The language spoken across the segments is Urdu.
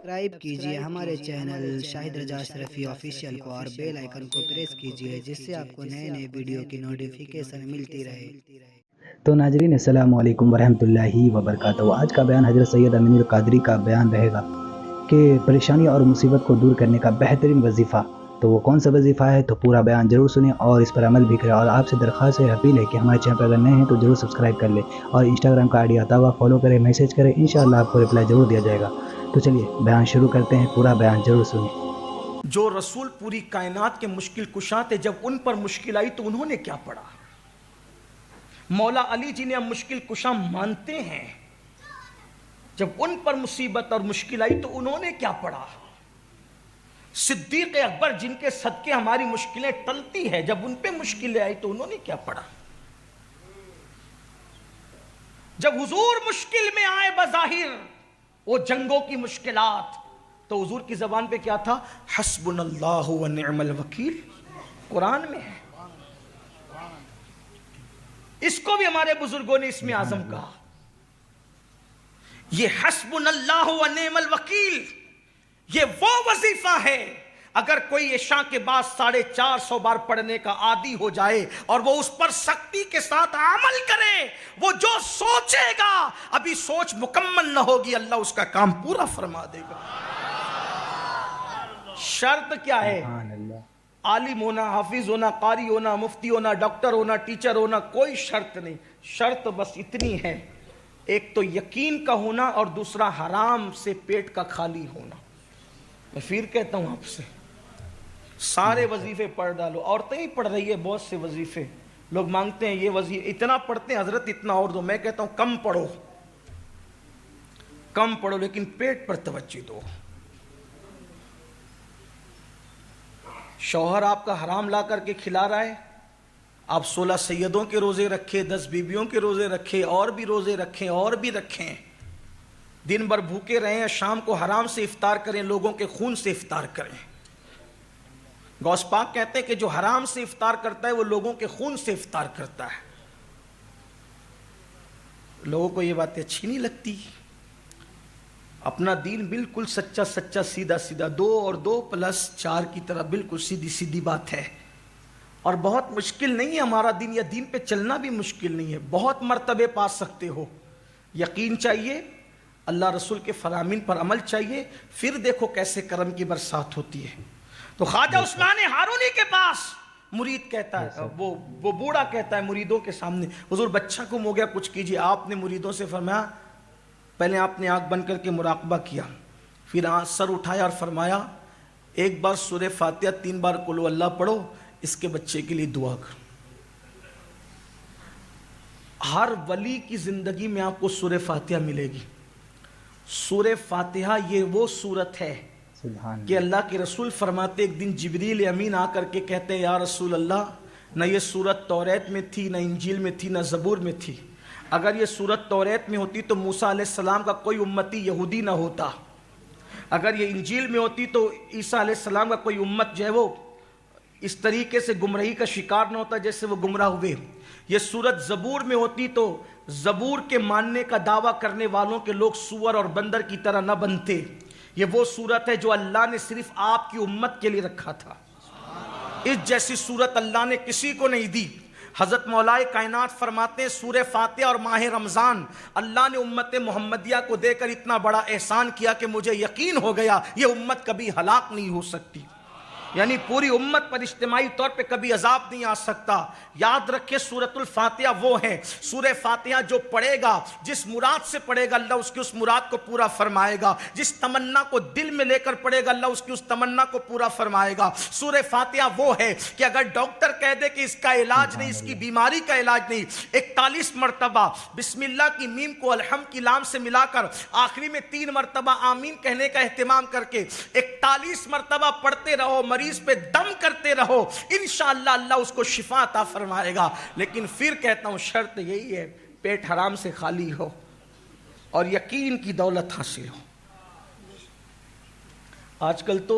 سبسکرائب کیجئے ہمارے چینل شاہد رضا اشرفی آفیشیل کو اور بیل آئیکن کو پریس کیجئے جس سے آپ کو نئے نئے ویڈیو کی نوٹیفیکیشن ملتی رہے۔ تو ناظرین السلام علیکم ورحمۃ اللہ وبرکاتہ۔ آج کا بیان حضرت سید امین القادری کا بیان رہے گا کہ پریشانی اور مصیبت کو دور کرنے کا بہترین وظیفہ، تو وہ کون سا وظیفہ ہے؟ تو پورا بیان ضرور سنیں اور اس پر عمل بھی کریں، اور آپ سے درخواست ہے، اپیل ہے کہ ہمارے چینل پر اگر نئے ہیں تو ضرور سبسکرائب کر لیں اور انسٹاگرام کا آئی ڈی آتا ہوا فالو کریں، میسیج کریں، انشاءاللہ آپ کو رپلائی ضرور دیا جائے گا۔ تو چلیے بیان شروع کرتے ہیں، پورا بیان ضرور سنیں۔ جو رسول پوری کائنات کے مشکل کشاں تھے، جب ان پر مشکل آئی تو انہوں نے کیا پڑھا؟ مولا علی جی نے ہم مشکل کشاں مانتے ہیں، جب ان پر مصیبت اور مشکل آئی تو انہوں نے کیا پڑھا؟ صدیق اکبر جن کے صدقے ہماری مشکلیں ٹلتی ہے، جب ان پہ مشکلیں آئی تو انہوں نے کیا پڑھا؟ جب حضور مشکل میں آئے بظاہر وہ جنگوں کی مشکلات، تو حضور کی زبان پہ کیا تھا؟ حسبنا اللہ و نعم الوکیل، قرآن میں ہے۔ اس کو بھی ہمارے بزرگوں نے اسم اعظم کہا۔ یہ حسبنا اللہ و نعم الوکیل، یہ وہ وظیفہ ہے اگر کوئی عشاء کے بعد 450 بار پڑھنے کا عادی ہو جائے اور وہ اس پر سختی کے ساتھ عمل کرے، وہ جو سوچے گا، ابھی سوچ مکمل نہ ہوگی، اللہ اس کا کام پورا فرما دے گا۔ شرط کیا ہے؟ عالم ہونا، حافظ ہونا، قاری ہونا، مفتی ہونا، ڈاکٹر ہونا، ٹیچر ہونا، کوئی شرط نہیں۔ شرط بس اتنی ہے، ایک تو یقین کا ہونا اور دوسرا حرام سے پیٹ کا خالی ہونا۔ میں پھر کہتا ہوں آپ سے، سارے وظیفے پڑھ ڈالو۔ عورتیں ہی پڑھ رہی ہے بہت سے وظیفے، لوگ مانگتے ہیں یہ وظیفے، اتنا پڑھتے ہیں حضرت اتنا اور دو۔ میں کہتا ہوں کم پڑھو، کم پڑھو، لیکن پیٹ پر توجہ دو۔ شوہر آپ کا حرام لا کر کے کھلا رہا ہے، آپ 16 سیدوں کے روزے رکھے، 10 بیویوں کے روزے رکھے، اور بھی روزے رکھیں اور بھی رکھیں، دن بھر بھوکے رہیں، شام کو حرام سے افطار کریں، لوگوں کے خون سے افطار کریں۔ غوث پاک کہتے ہیں کہ جو حرام سے افطار کرتا ہے وہ لوگوں کے خون سے افطار کرتا ہے۔ لوگوں کو یہ باتیں اچھی نہیں لگتی۔ اپنا دین بالکل سچا سچا، سیدھا سیدھا، 2 اور 2 + 4 کی طرح بالکل سیدھی سیدھی بات ہے، اور بہت مشکل نہیں ہے ہمارا دین، یا دین پہ چلنا بھی مشکل نہیں ہے، بہت مرتبے پا سکتے ہو۔ یقین چاہیے، اللہ رسول کے فرامین پر عمل چاہیے، پھر دیکھو کیسے کرم کی برسات ہوتی ہے۔ تو خواجہ عثمان ہارونی کے پاس مرید کہتا ہے، وہ بوڑھا کہتا ہے مریدوں کے سامنے، حضور بچہ گم ہو گیا، کچھ کیجیے۔ آپ نے مریدوں سے فرمایا، پہلے آپ نے آنکھ بند کر کے مراقبہ کیا، پھر سر اٹھایا اور فرمایا ایک بار سورہ فاتحہ 3 بار قل اللہ پڑھو، اس کے بچے کے لیے دعا کرو۔ ہر ولی کی زندگی میں آپ کو سورہ فاتحہ ملے گی۔ سورہ فاتحہ یہ وہ سورت ہے کہ اللہ کے رسول فرماتے، ایک دن جبریل امین آ کر کے کہتے ہیں یا رسول اللہ، نہ یہ سورت توریت میں تھی، نہ انجیل میں تھی، نہ زبور میں تھی۔ اگر یہ سورت توریت میں ہوتی تو موسیٰ علیہ السلام کا کوئی امتی یہودی نہ ہوتا، اگر یہ انجیل میں ہوتی تو عیسیٰ علیہ السلام کا کوئی امت جو ہے وہ اس طریقے سے گمراہی کا شکار نہ ہوتا جیسے وہ گمراہ ہوئے۔ یہ سورت زبور میں ہوتی تو زبور کے ماننے کا دعویٰ کرنے والوں کے لوگ سور اور بندر کی طرح نہ بنتے۔ یہ وہ سورت ہے جو اللہ نے صرف آپ کی امت کے لیے رکھا تھا، اس جیسی سورت اللہ نے کسی کو نہیں دی۔ حضرت مولا کائنات فرماتے ہیں سورہ فاتحہ اور ماہ رمضان اللہ نے امت محمدیہ کو دے کر اتنا بڑا احسان کیا کہ مجھے یقین ہو گیا یہ امت کبھی ہلاک نہیں ہو سکتی، یعنی پوری امت پر اجتماعی طور پہ کبھی عذاب نہیں آ سکتا۔ یاد رکھے سورۃ الفاتحہ وہ ہے، سورہ فاتحہ جو پڑھے گا، جس مراد سے پڑھے گا اللہ اس کی اس مراد کو پورا فرمائے گا، جس تمنا کو دل میں لے کر پڑھے گا اللہ اس کی اس تمنا کو پورا فرمائے گا۔ سورہ فاتحہ وہ ہے کہ اگر ڈاکٹر کہہ دے کہ اس کا علاج نہیں، اس کی بیماری کا علاج نہیں، 41 مرتبہ بسم اللہ کی میم کو الحمد کی لام سے ملا کر آخری میں 3 مرتبہ آمین کہنے کا اہتمام کر کے 41 مرتبہ پڑھتے رہو، مریض پہ دم کرتے رہو، انشاءاللہ اللہ اس کو شفا عطا فرمائے گا۔ لیکن پھر کہتا ہوں شرط یہی ہے، پیٹ حرام سے خالی ہو اور یقین کی دولت حاصل ہو۔ آج کل تو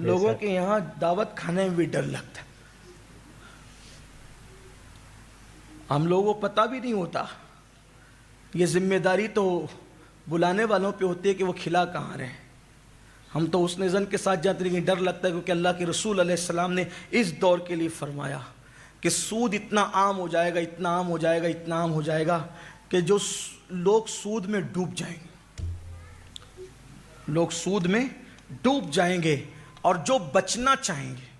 لوگوں کے یہاں دعوت کھانے میں بھی ڈر لگتا ہے، ہم لوگوں کو پتہ بھی نہیں ہوتا، یہ ذمہ داری تو بلانے والوں پہ ہوتی ہے کہ وہ کھلا کہاں رہے۔ ہم تو حسن ظن کے ساتھ جاتے لیکن ڈر لگتا ہے، کیونکہ اللہ کے رسول علیہ السلام نے اس دور کے لیے فرمایا کہ سود اتنا عام ہو جائے گا، اتنا عام ہو جائے گا، اتنا عام ہو جائے گا کہ جو لوگ سود میں ڈوب جائیں گے، لوگ سود میں ڈوب جائیں گے، اور جو بچنا چاہیں گے،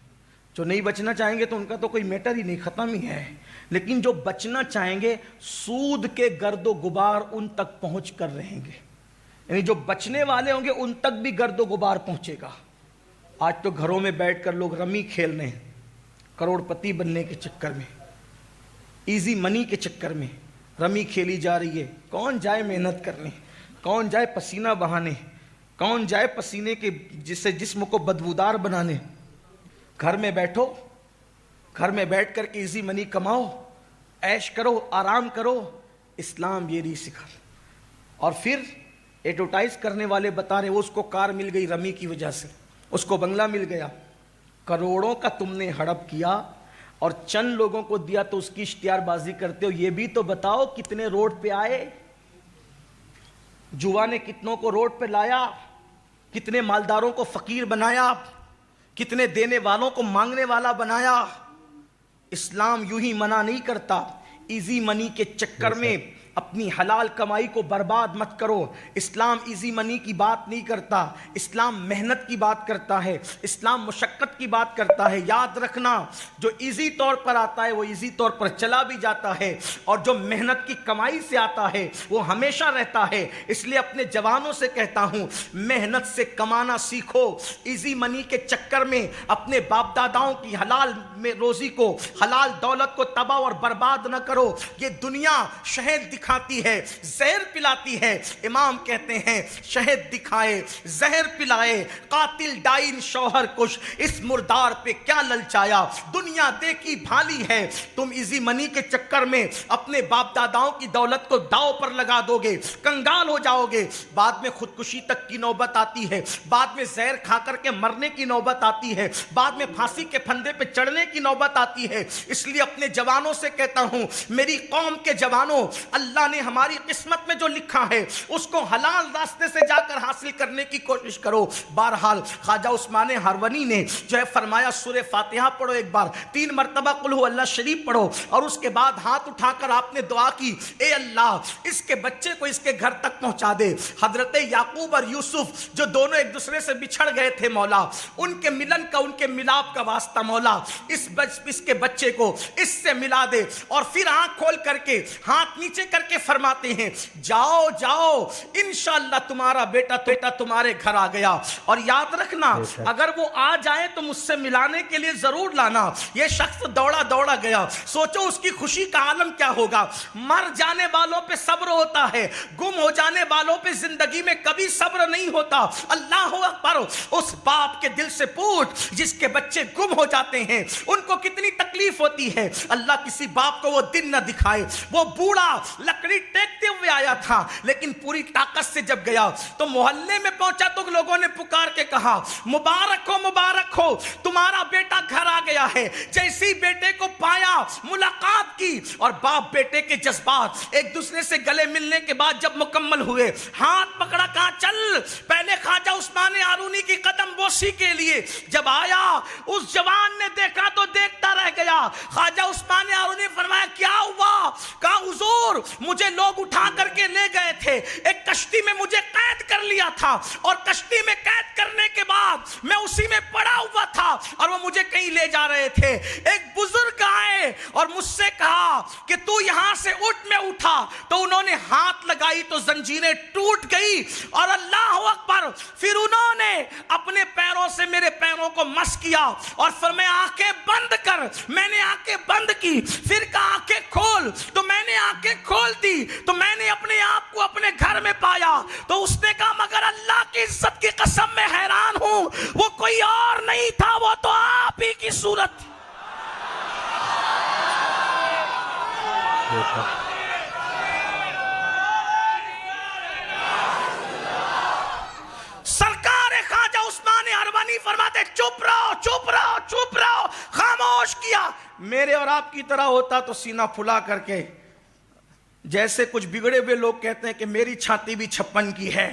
جو نہیں بچنا چاہیں گے تو ان کا تو کوئی میٹر ہی نہیں، ختم ہی ہے، لیکن جو بچنا چاہیں گے سود کے گرد و غبار ان تک پہنچ کر رہیں گے، یعنی جو بچنے والے ہوں گے ان تک بھی گرد و غبار پہنچے گا۔ آج تو گھروں میں بیٹھ کر لوگ رمی کھیل رہے ہیں، کروڑ پتی بننے کے چکر میں، ایزی منی کے چکر میں رمی کھیلی جا رہی ہے۔ کون جائے محنت کرنے، کون جائے پسینہ بہانے، کون جائے پسینے کے جسے جسم کو بدبودار بنانے۔ گھر میں بیٹھو، گھر میں بیٹھ کر کے ایزی منی کماؤ، عیش کرو، آرام کرو، اسلام یہ نہیں سکھا۔ اور پھر ایڈورٹائز کرنے والے بتا رہے ہیں اس کو کار مل گئی رمی کی وجہ سے، اس کو بنگلہ مل گیا، کروڑوں کا تم نے ہڑپ کیا اور چند لوگوں کو دیا تو اس کی اشتہار بازی کرتے ہو۔ یہ بھی تو بتاؤ کتنے روڈ پہ آئے، جوا نے کتنوں کو روڈ پہ لایا، کتنے مالداروں کو فقیر بنایا، کتنے دینے والوں کو مانگنے والا بنایا۔ اسلام یوں ہی منع نہیں کرتا، ایزی منی کے چکر میں اپنی حلال کمائی کو برباد مت کرو۔ اسلام ایزی منی کی بات نہیں کرتا، اسلام محنت کی بات کرتا ہے، اسلام مشقت کی بات کرتا ہے۔ یاد رکھنا، جو ایزی طور پر آتا ہے وہ ایزی طور پر چلا بھی جاتا ہے، اور جو محنت کی کمائی سے آتا ہے وہ ہمیشہ رہتا ہے۔ اس لیے اپنے جوانوں سے کہتا ہوں، محنت سے کمانا سیکھو، ایزی منی کے چکر میں اپنے باپ داداؤں کی حلال میں روزی کو، حلال دولت کو تباہ اور برباد نہ کرو۔ یہ دنیا شہد دکھاتی ہے، زہر پلاتی ہے۔ امام کہتے ہیں شہد دکھائے، زہر پلائے، قاتل ڈائن شوہر کش، اس مردار پہ کیا للچایا۔ دنیا دیکھی بھالی ہے، تم ایزی منی کے چکر میں اپنے باپ داداؤں کی دولت کو داؤ پر لگا دو گے، کنگال ہو جاؤ گے، بعد میں خودکشی تک کی نوبت آتی ہے، بعد میں زہر کھا کر کے مرنے کی نوبت آتی ہے، بعد میں پھانسی کے پھندے پہ چڑھنے کی نوبت آتی ہے۔ اس لیے اپنے جوانوں سے کہتا ہوں، میری قوم کے جوانوں، اللہ نے ہماری قسمت میں جو لکھا ہے اس کو حلال راستے سے جا کر حاصل کرنے کی کوشش کرو۔ بہرحال خواجہ عثمان ہرونی نے جو ہے فرمایا سورہ فاتحہ پڑھو، ایک بار 3 مرتبہ قل هو اللہ شریف پڑھو، اور اس کے بعد ہاتھ اٹھا کر آپ نے دعا کی، اے اللہ اس کے بچے کو اس کے گھر تک پہنچا دے۔ حضرت یعقوب اور یوسف جو دونوں ایک دوسرے سے بچھڑ گئے تھے مولا، ان کے ملن کا، ان کے ملاپ کا واسطہ مولا اس کے بچے کو اس سے ملا دے۔ اور پھر آنکھ کھول کر کے ہاتھ نیچے کر کے فرماتے ہیں، جاؤ جاؤ انشاءاللہ تمہارا بیٹا تمہارے گھر آ گیا۔ اور یاد رکھنا، اگر وہ آ جائے تو مجھ سے ملانے کے لیے ضرور لانا۔ یہ شخص دوڑا دوڑا گیا، سوچو اس کی خوشی کا عالم کیا ہوگا۔ مر جانے والوں پہ صبر ہوتا ہے، گم ہو جانے والوں پہ زندگی میں کبھی صبر نہیں ہوتا۔ اللہ اکبر، اس باپ کے دل سے پوچھ جس کے بچے گم ہو جاتے ہیں ان کو کتنی تکلیف ہوتی ہے۔ اللہ کسی باپ کو وہ دن نہ دکھائے۔ وہ بوڑھا لکڑی ٹیکتے ہوئے آیا تھا، لیکن پوری طاقت سے جب گیا تو محلے میں پہنچا تو لوگوں نے پکار کے کہا، مبارک ہو تمہارا بیٹا گھر آ گیا ہے۔ جیسی بیٹے کو پایا، ملاقات کی، اور باپ بیٹے کے جذبات ایک دوسرے سے گلے ملنے کے بعد جب مکمل ہوئے، ہاتھ پکڑا، کہا چل پہلے خواجہ عثمان ہارونی کی قدم بوسی کے لیے۔ جب آیا اس جوان نے دیکھا تو دیکھتا رہ گیا۔ خواجہ عثمان ہارونی فرمایا کیا ہوا؟ کہا حضور مجھے لوگ اٹھا کر کے لے گئے تھے، ایک کشتی میں مجھے قید کر لیا تھا، اور کشتی میں قید کرنے کے بعد میں اسی میں پڑا ہوا تھا اور وہ مجھے کہیں لے جا رہے تھے۔ ایک بزرگ آئے اور مجھ سے کہا کہ تو یہاں سے اٹھ، میں اٹھا تو انہوں نے ہاتھ لگائی تو زنجیریں ٹوٹ گئی، اور اللہ اکبر، پھر انہوں نے اپنے پیروں سے میرے پیروں کو مس کیا اور فرمایا آنکھیں بند کر۔ میں نے آنکھیں بند کی، پھر کہا آنکھیں کھول، تو میں نے آنکھیں کھول دی تو میں نے اپنے آپ کو اپنے گھر میں پایا۔ تو اس نے کہا مگر اللہ کی عزت کی قسم میں حیران ہوں، وہ کوئی اور نہیں تھا، وہ تو آپ ہی کی صورت۔ سرکار خواجہ عثمان ہرونی فرماتے چپ رہو چپ رہو چپ رہو، خاموش کیا۔ میرے اور آپ کی طرح ہوتا تو سینہ پھلا کر کے، جیسے کچھ بگڑے ہوئے لوگ کہتے ہیں کہ میری چھاتی بھی 56 کی ہے،